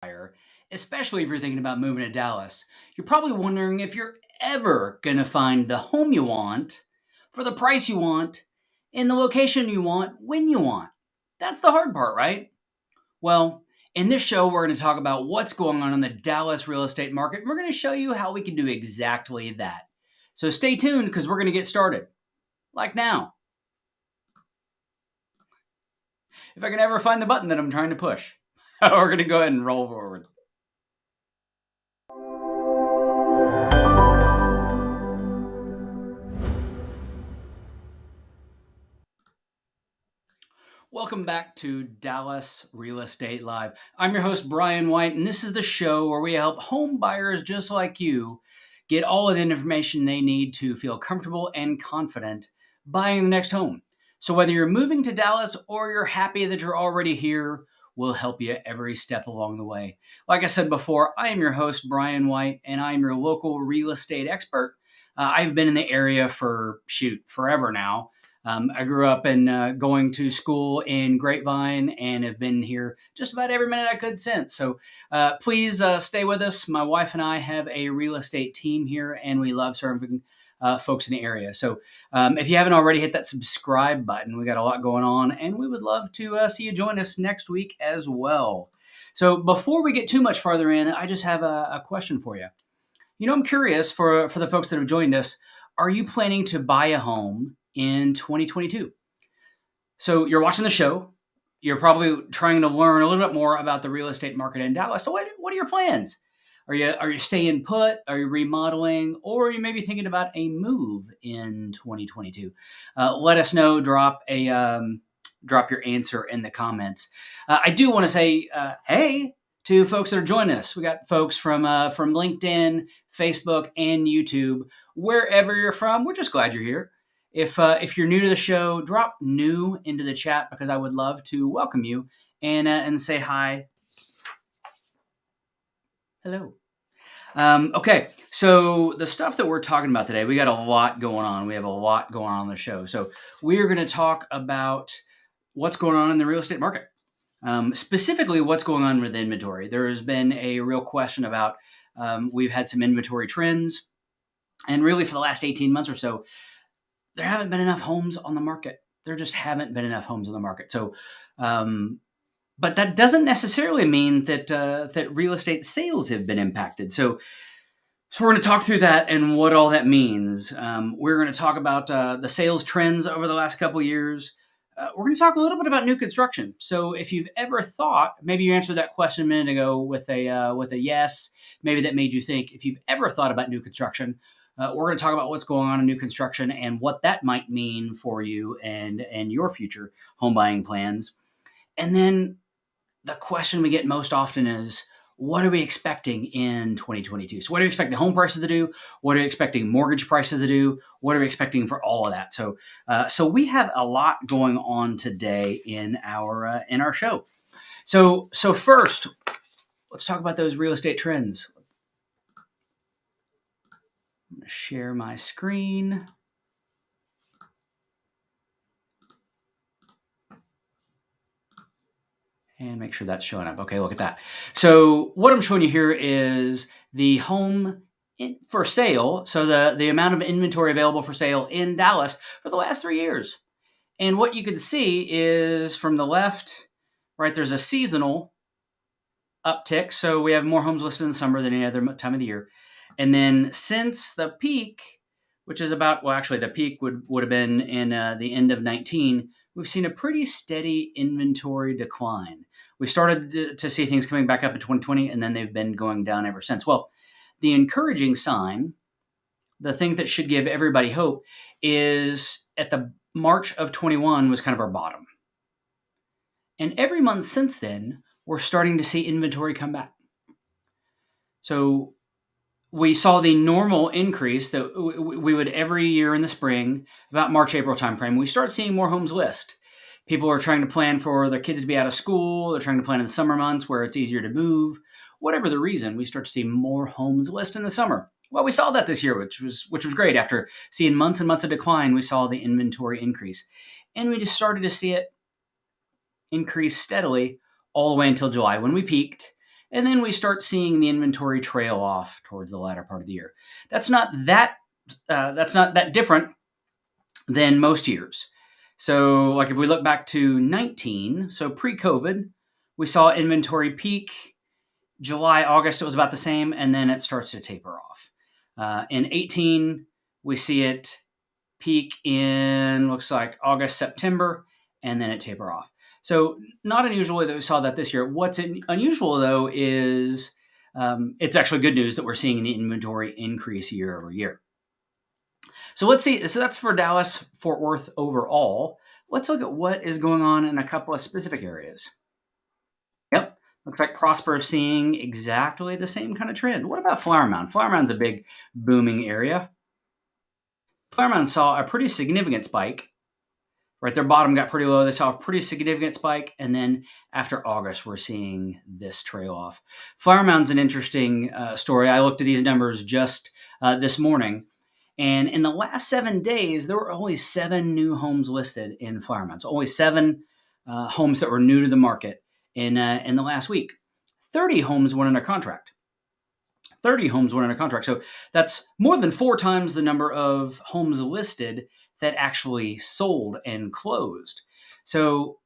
buyer, especially if you're thinking about moving to Dallas. You're probably wondering if you're ever going to find the home you want, for the price you want, in the location you want, when you want. That's the hard part, right? Well, in this show, we're going to talk about what's going on in the Dallas real estate market. We're going to show you how we can do exactly that. So stay tuned because we're going to get started. Like now. If I can ever find the button that I'm trying to push. We're going to go ahead and roll forward. Welcome back to Dallas Real Estate Live. I'm your host, Brian White, and this is the show where we help home buyers just like you get all of the information they need to feel comfortable and confident buying the next home. So whether you're moving to Dallas or you're happy that you're already here, we'll help you every step along the way. Like I said before, I am your host, Brian White, and I'm your local real estate expert. I've been in the area for, forever now. I grew up in going to school in Grapevine and have been here just about every minute I could since. So please stay with us. My wife and I have a real estate team here, and we love serving folks in the area. So if you haven't already, hit that subscribe button. We got a lot going on, and we would love to see you join us next week as well. So before we get too much farther in, I just have a question for you. I'm curious for the folks that have joined us, are you planning to buy a home in 2022? So you're watching the show. You're probably trying to learn a little bit more about the real estate market in Dallas. So what are your plans? Are you staying put? Are you remodeling? Or are you maybe thinking about a move in 2022? Let us know. Drop your answer in the comments. I do want to say, hey, to folks that are joining us. We got folks from LinkedIn, Facebook, and YouTube. Wherever you're from, we're just glad you're here. If you're new to the show, drop new into the chat because I would love to welcome you and say hi. Hello. Okay, so the stuff that we're talking about today, we got a lot going on. We have a lot going on the show. So we're going to talk about what's going on in the real estate market. Specifically, what's going on with inventory. There has been a real question about, we've had some inventory trends, and really for the last 18 months or so, there haven't been enough homes on the market. There just haven't been enough homes on the market. So, but that doesn't necessarily mean that real estate sales have been impacted. So we're going to talk through that and what all that means. We're going to talk about the sales trends over the last couple of years. We're going to talk a little bit about new construction. So if you've ever thought, maybe you answered that question a minute ago with a yes, maybe that made you think. If you've ever thought about new construction, we're going to talk about what's going on in new construction and what that might mean for you and your future home buying plans. And then the question we get most often is, what are we expecting in 2022? So what are we expecting home prices to do? What are we expecting mortgage prices to do? What are we expecting for all of that? So we have a lot going on today in our show. So first, let's talk about those real estate trends. I'm going to share my screen. And make sure that's showing up. Okay, look at that. So what I'm showing you here is the home for sale. So the amount of inventory available for sale in Dallas for the last 3 years. And what you can see is from the left, right, there's a seasonal uptick. So we have more homes listed in the summer than any other time of the year. And then since the peak, which is about, well, actually the peak would have been in the end of 19, we've seen a pretty steady inventory decline. We started to see things coming back up in 2020, and then they've been going down ever since. Well, the encouraging sign, the thing that should give everybody hope, is at the March of 21 was kind of our bottom. And every month since then, we're starting to see inventory come back. So we saw the normal increase that we would every year in the spring, about March, April timeframe, we start seeing more homes list. People are trying to plan for their kids to be out of school. They're trying to plan in the summer months where it's easier to move. Whatever the reason, we start to see more homes list in the summer. Well, we saw that this year, which was great. After seeing months and months of decline, we saw the inventory increase. And we just started to see it increase steadily all the way until July when we peaked. And then we start seeing the inventory trail off towards the latter part of the year. That's not that different than most years. So, like if we look back to 19, so pre-COVID, we saw inventory peak July, August. It was about the same, and then it starts to taper off. In 18, we see it peak in looks like August, September, and then it taper off. So not unusual that we saw that this year. What's unusual though is it's actually good news that we're seeing the inventory increase year over year. So let's see. So that's for Dallas, Fort Worth overall. Let's look at what is going on in a couple of specific areas. Yep. Looks like Prosper is seeing exactly the same kind of trend. What about Flower Mound? Flower Mound's a big booming area. Flower Mound saw a pretty significant spike. Right, their bottom got pretty low. They saw a pretty significant spike, and then after August, we're seeing this trail off. Flower Mound's an interesting story. I looked at these numbers just this morning, and in the last 7 days, there were only 7 new homes listed in Flower Mound. So only 7 homes that were new to the market in the last week. 30 homes went under contract. 30 homes went under contract. So that's more than 4 times the number of homes listed that actually sold and closed. So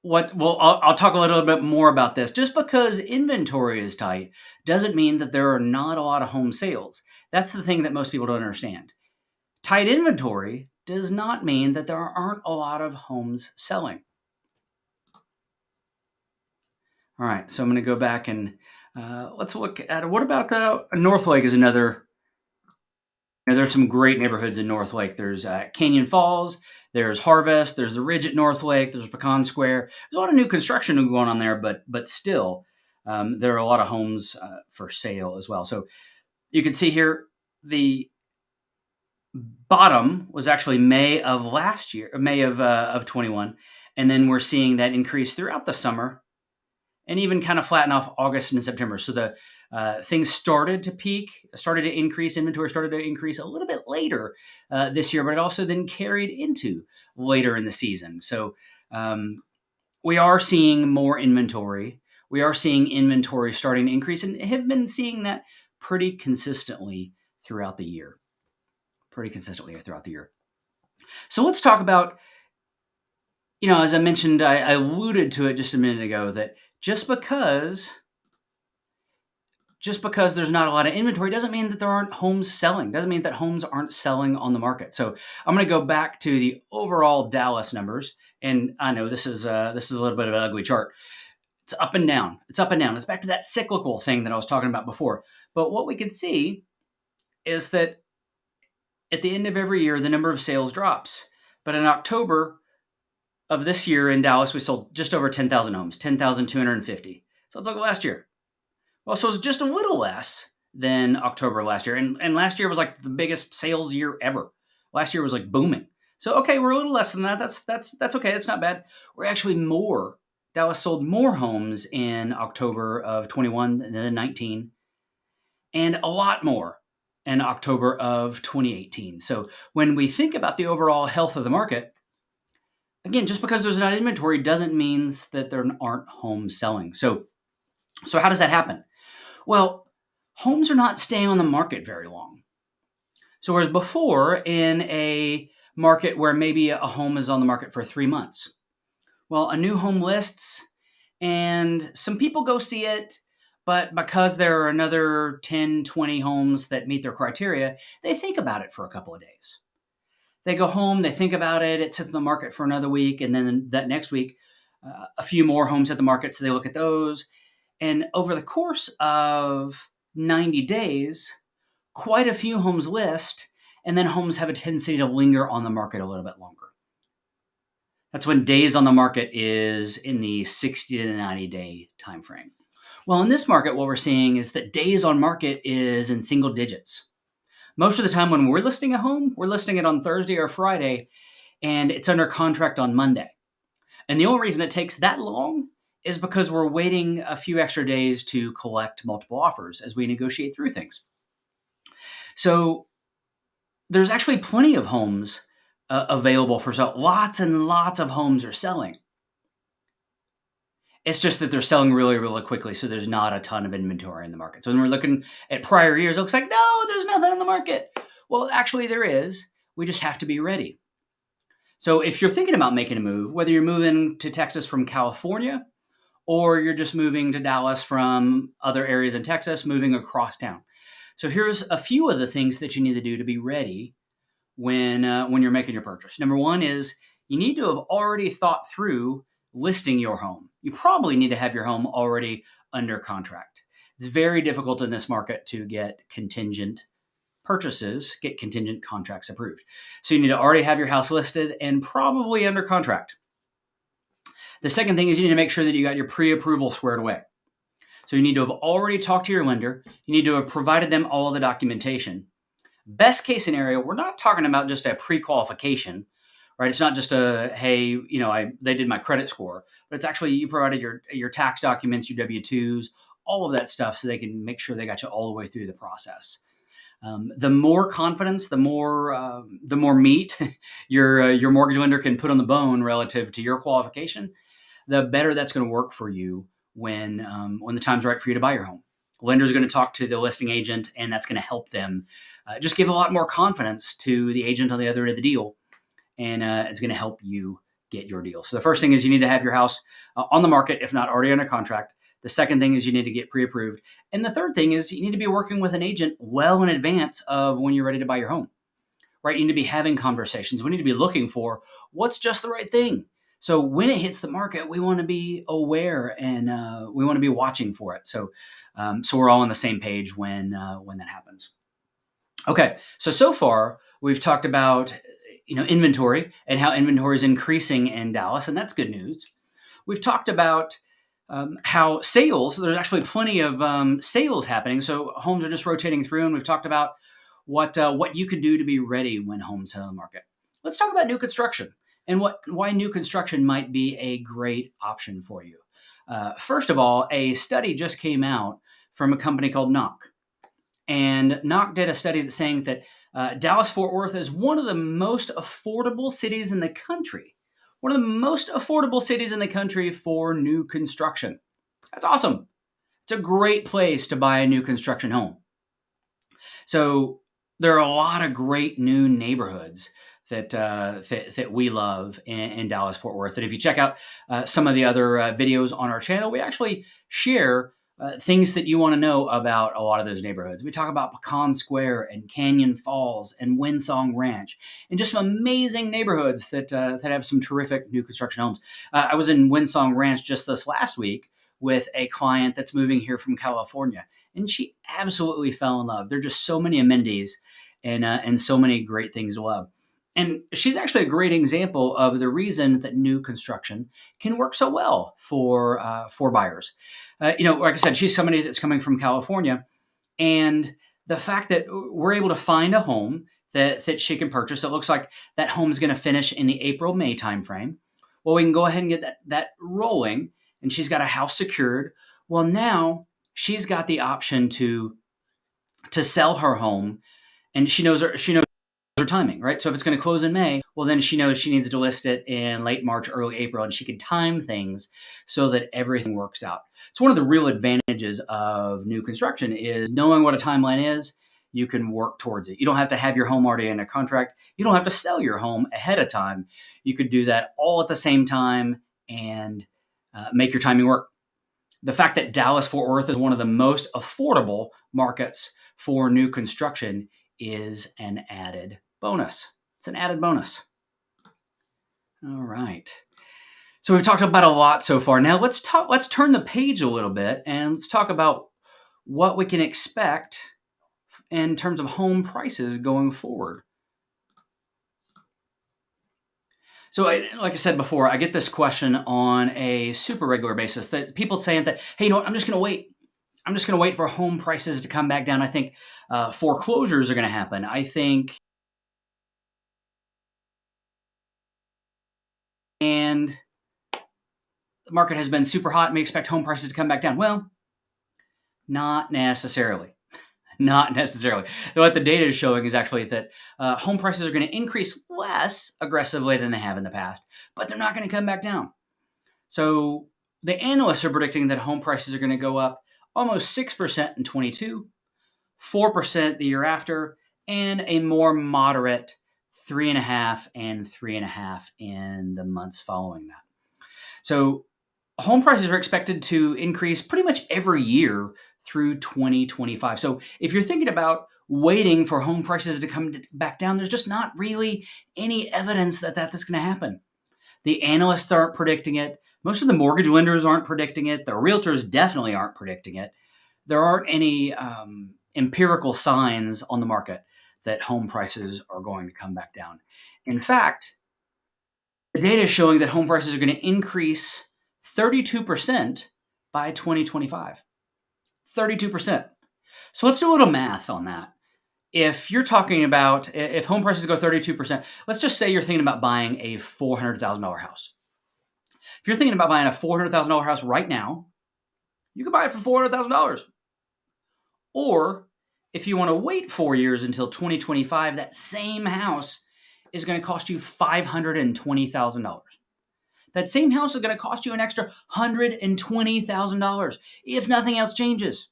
I'll talk a little bit more about this. Just because inventory is tight doesn't mean that there are not a lot of home sales. That's the thing that most people don't understand. Tight inventory does not mean that there aren't a lot of homes selling. All right, so I'm going to go back and let's look at what about Northlake is another. There's some great neighborhoods in Northlake. There's Canyon Falls, there's Harvest, there's the Ridge at Northlake, there's Pecan Square. There's a lot of new construction going on there, but still, there are a lot of homes for sale as well. So you can see here the bottom was actually May of last year, May of 21, and then we're seeing that increase throughout the summer, and even kind of flatten off August and September. So the things started to peak, started to increase, inventory started to increase a little bit later this year, but it also then carried into later in the season. So we are seeing more inventory. We are seeing inventory starting to increase and have been seeing that pretty consistently throughout the year. So let's talk about, as I mentioned, I alluded to it just a minute ago, that just because there's not a lot of inventory doesn't mean that there aren't homes selling. Doesn't mean that homes aren't selling on the market. So I'm going to go back to the overall Dallas numbers, and I know this is a little bit of an ugly chart. It's up and down. It's back to that cyclical thing that I was talking about before. But what we can see is that at the end of every year, the number of sales drops. But in October of this year in Dallas, we sold just over 10,000 homes, 10,250. So let's look at last year. Well, so it's just a little less than October of last year. And last year was like the biggest sales year ever. Last year was like booming. So, okay, we're a little less than that. That's okay. That's not bad. We're actually more. Dallas sold more homes in October of 21 than 19, and a lot more in October of 2018. So when we think about the overall health of the market, again, just because there's not inventory doesn't mean that there aren't homes selling. So how does that happen? Well, homes are not staying on the market very long. So whereas before, in a market where maybe a home is on the market for 3 months, well, a new home lists and some people go see it, but because there are another 10, 20 homes that meet their criteria, they think about it for a couple of days. They go home, they think about it, it sits in the market for another week, and then that next week, a few more homes hit the market, so they look at those. And over the course of 90 days, quite a few homes list, and then homes have a tendency to linger on the market a little bit longer. That's when days on the market is in the 60 to 90 day time frame. Well, in this market, what we're seeing is that days on market is in single digits. Most of the time when we're listing a home, we're listing it on Thursday or Friday, and it's under contract on Monday. And the only reason it takes that long is because we're waiting a few extra days to collect multiple offers as we negotiate through things. So there's actually plenty of homes available for sale. Lots and lots of homes are selling. It's just that they're selling really, really quickly, so there's not a ton of inventory in the market. So when we're looking at prior years, it looks like, no, there's nothing in the market. Well, actually there is. We just have to be ready. So if you're thinking about making a move, whether you're moving to Texas from California or you're just moving to Dallas from other areas in Texas, moving across town. So here's a few of the things that you need to do to be ready when you're making your purchase. Number one is you need to have already thought through listing your home. You probably need to have your home already under contract. It's very difficult in this market to get contingent purchases, get contingent contracts approved. So you need to already have your house listed and probably under contract. The second thing is you need to make sure that you got your pre-approval squared away. So you need to have already talked to your lender. You need to have provided them all the documentation. Best case scenario, we're not talking about just a pre-qualification, right? It's not just a, hey, they did my credit score, but it's actually you provided your tax documents, your W-2s, all of that stuff so they can make sure they got you all the way through the process. The more confidence, the more meat your mortgage lender can put on the bone relative to your qualification, the better that's going to work for you when the time's right for you to buy your home. Lender's going to talk to the listing agent, and that's going to help them just give a lot more confidence to the agent on the other end of the deal, and it's going to help you get your deal. So the first thing is you need to have your house on the market, if not already under contract. The second thing is you need to get pre-approved. And the third thing is you need to be working with an agent well in advance of when you're ready to buy your home, right? You need to be having conversations. We need to be looking for what's just the right thing. So when it hits the market, we want to be aware and we want to be watching for it. So we're all on the same page when that happens. Okay, so far we've talked about inventory and how inventory is increasing in Dallas, and that's good news. We've talked about how sales. There's actually plenty of sales happening. So homes are just rotating through, and we've talked about what you could do to be ready when homes hit on the market. Let's talk about new construction and why new construction might be a great option for you. First of all, a study just came out from a company called Knock. And Knock did a study that's saying that Dallas-Fort Worth is one of the most affordable cities in the country. One of the most affordable cities in the country for new construction. That's awesome. It's a great place to buy a new construction home. So there are a lot of great new neighborhoods that we love in Dallas-Fort Worth. And if you check out some of the other videos on our channel, we actually share things that you want to know about a lot of those neighborhoods. We talk about Pecan Square and Canyon Falls and Windsong Ranch and just some amazing neighborhoods that have some terrific new construction homes. I was in Windsong Ranch just this last week with a client that's moving here from California, and she absolutely fell in love. There are just so many amenities and so many great things to love. And she's actually a great example of the reason that new construction can work so well for buyers. Like I said, she's somebody that's coming from California, and the fact that we're able to find a home that she can purchase, it looks like that home is going to finish in the April-May timeframe. Well, we can go ahead and get that rolling, and she's got a house secured. Well, now she's got the option to sell her home, and she knows her timing, right? So if it's going to close in May, well, then she knows she needs to list it in late March, early April, and she can time things so that everything works out. It's one of the real advantages of new construction is knowing what a timeline is. You can work towards it. You don't have to have your home already in a contract. You don't have to sell your home ahead of time. You could do that all at the same time and make your timing work. The fact that Dallas-Fort Worth is one of the most affordable markets for new construction is an added bonus. It's an added bonus. All right. So we've talked about a lot so far. Now let's turn the page a little bit and let's talk about what we can expect in terms of home prices going forward. So like I said before, I get this question on a super regular basis that people saying that, hey, I'm just going to wait. I'm just going to wait for home prices to come back down. I think foreclosures are going to happen. I think and the market has been super hot and we expect home prices to come back down. Well, not necessarily. Not necessarily. What the data is showing is actually that home prices are going to increase less aggressively than they have in the past, but they're not going to come back down. So The analysts are predicting that home prices are going to go up almost 6% in 22, 4% the year after, and a more moderate 3.5 and 3.5 in the months following that. So home prices are expected to increase pretty much every year through 2025. So if you're thinking about waiting for home prices to come back down, there's just not really any evidence that that's going to happen. The analysts aren't predicting it. Most of the mortgage lenders aren't predicting it. The realtors definitely aren't predicting it. There aren't any empirical signs on the market that home prices are going to come back down. In fact, the data is showing that home prices are going to increase 32% by 2025. 32%. So let's do a little math on that. If you're talking about, if home prices go 32%, let's just say you're thinking about buying a $400,000 house. If you're thinking about buying a $400,000 house right now, you can buy it for $400,000. Or if you want to wait 4 years until 2025, that same house is going to cost you $520,000. That same house is going to cost you an extra $120,000 if nothing else changes.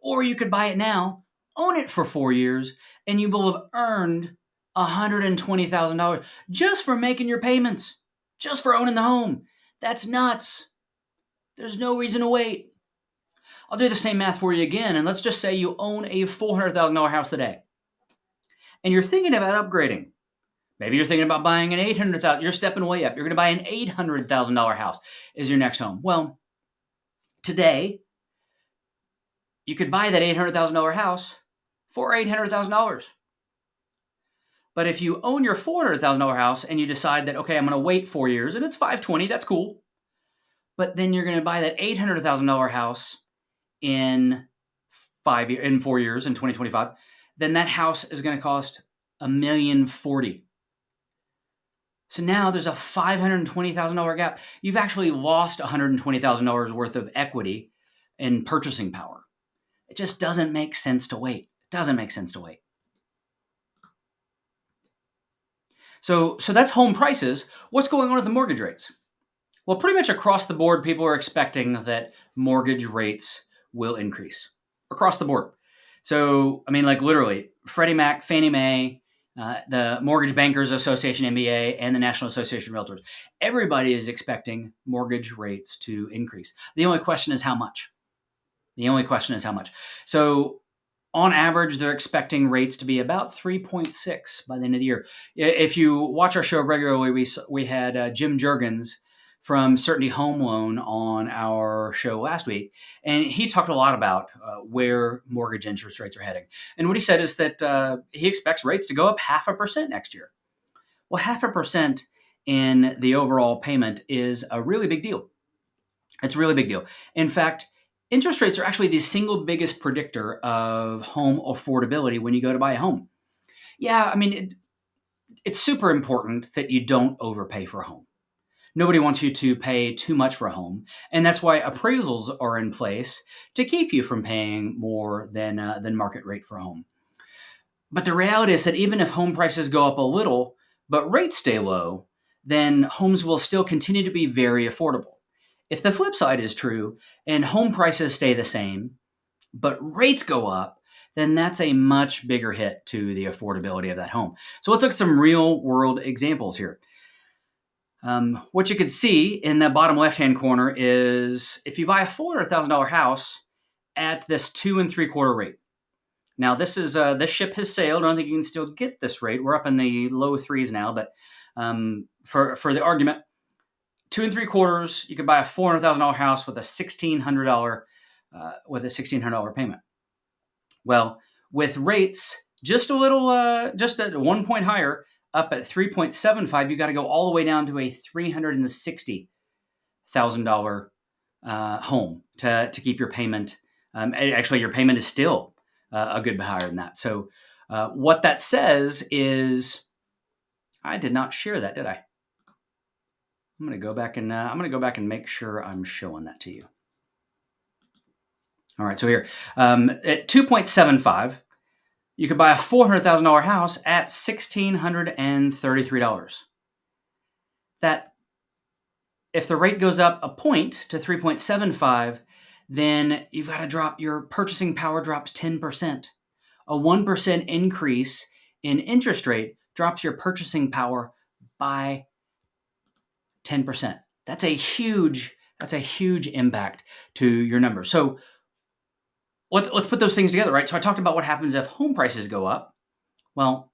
Or you could buy it now, own it for 4 years, and you will have earned $120,000 just for making your payments, just for owning the home. That's nuts. There's no reason to wait. I'll do the same math for you again, and let's just say you own a $400,000 house today, and you're thinking about upgrading. Maybe you're thinking about buying an $800,000. You're stepping way up. You're going to buy an $800,000 house as your next home. Well, today you could buy that $800,000 house for $800,000. But if you own your $400,000 house and you decide that, okay, I'm going to wait 4 years and it's $520,000, that's cool. But then you're going to buy that $800,000 house in 4 years in 2025, then that house is going to cost $1,040,000. So now there's a $520,000 gap. You've actually lost $120,000 worth of equity in purchasing power. It just doesn't make sense to wait. It doesn't make sense to wait. So that's home prices. What's going on with the mortgage rates? Well, pretty much across the board, people are expecting that mortgage rates will increase across the board. So, I mean, like literally, Freddie Mac, Fannie Mae, the Mortgage Bankers Association, MBA, and the National Association of Realtors. Everybody is expecting mortgage rates to increase. The only question is how much. So on average, they're expecting rates to be about 3.6 by the end of the year. If you watch our show regularly, we had Jim Juergens from Certainty Home Loan on our show last week, and he talked a lot about where mortgage interest rates are heading. And what he said is that he expects rates to go up 0.5% next year. Well, 0.5% in the overall payment is a really big deal. It's a really big deal. In fact, interest rates are actually the single biggest predictor of home affordability when you go to buy a home. Yeah, I mean, it's super important that you don't overpay for a home. Nobody wants you to pay too much for a home, and that's why appraisals are in place to keep you from paying more than market rate for a home. But the reality is that even if home prices go up a little, but rates stay low, then homes will still continue to be very affordable. If the flip side is true and home prices stay the same, but rates go up, then that's a much bigger hit to the affordability of that home. So let's look at some real world examples here. What you can see in the bottom left-hand corner is if you buy a $400,000 house at this 2 3/4 rate. Now this ship has sailed. I don't think you can still get this rate. We're up in the low threes now, but for the argument, 2 3/4, you could buy a $400,000 house with a $1,600 payment. Well, with rates just at 1 point higher, up at 3.75, you got to go all the way down to a $360,000 home to keep your payment. Actually, your payment is still a good bit higher than that. So what that says is, I did not share that, did I? I'm going to go back and make sure I'm showing that to you. All right, so here at 2.75. You could buy a $400,000 house at $1,633. That if the rate goes up a point to 3.75, then you've got to drop your purchasing power drops 10%. A 1% increase in interest rate drops your purchasing power by 10%. That's a huge impact to your numbers. So let's put those things together, right? So I talked about what happens if home prices go up. Well,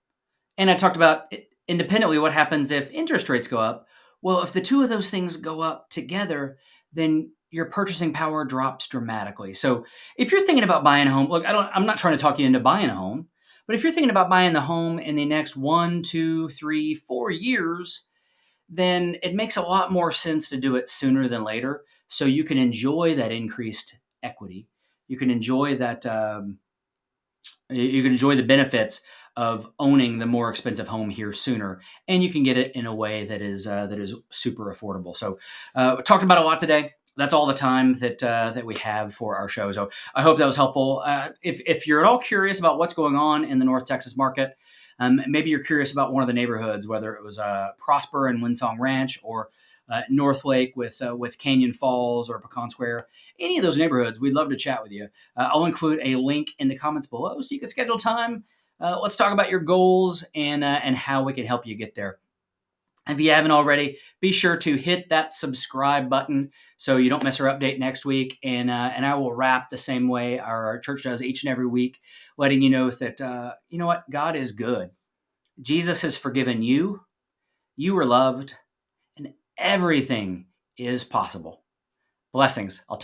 and I talked about independently what happens if interest rates go up. Well, if the two of those things go up together, then your purchasing power drops dramatically. So if you're thinking about buying a home, look, I'm not trying to talk you into buying a home, but if you're thinking about buying the home in the next 1, 2, 3, 4 years, then it makes a lot more sense to do it sooner than later, so you can enjoy that increased equity. You can enjoy that. You can enjoy the benefits of owning the more expensive home here sooner, and you can get it in a way that is super affordable. So, we talked about a lot today. That's all the time that we have for our show. So I hope that was helpful. If you're at all curious about what's going on in the North Texas market, maybe you're curious about one of the neighborhoods, whether it was Prosper and Windsong Ranch, or Northlake with Canyon Falls or Pecan Square, any of those neighborhoods, we'd love to chat with you. I'll include a link in the comments below so you can schedule time. Let's talk about your goals and how we can help you get there. If you haven't already, be sure to hit that subscribe button so you don't miss our update next week. And I will wrap the same way our church does each and every week, letting you know that, you know what? God is good. Jesus has forgiven you. You are loved. And everything is possible. Blessings. I'll talk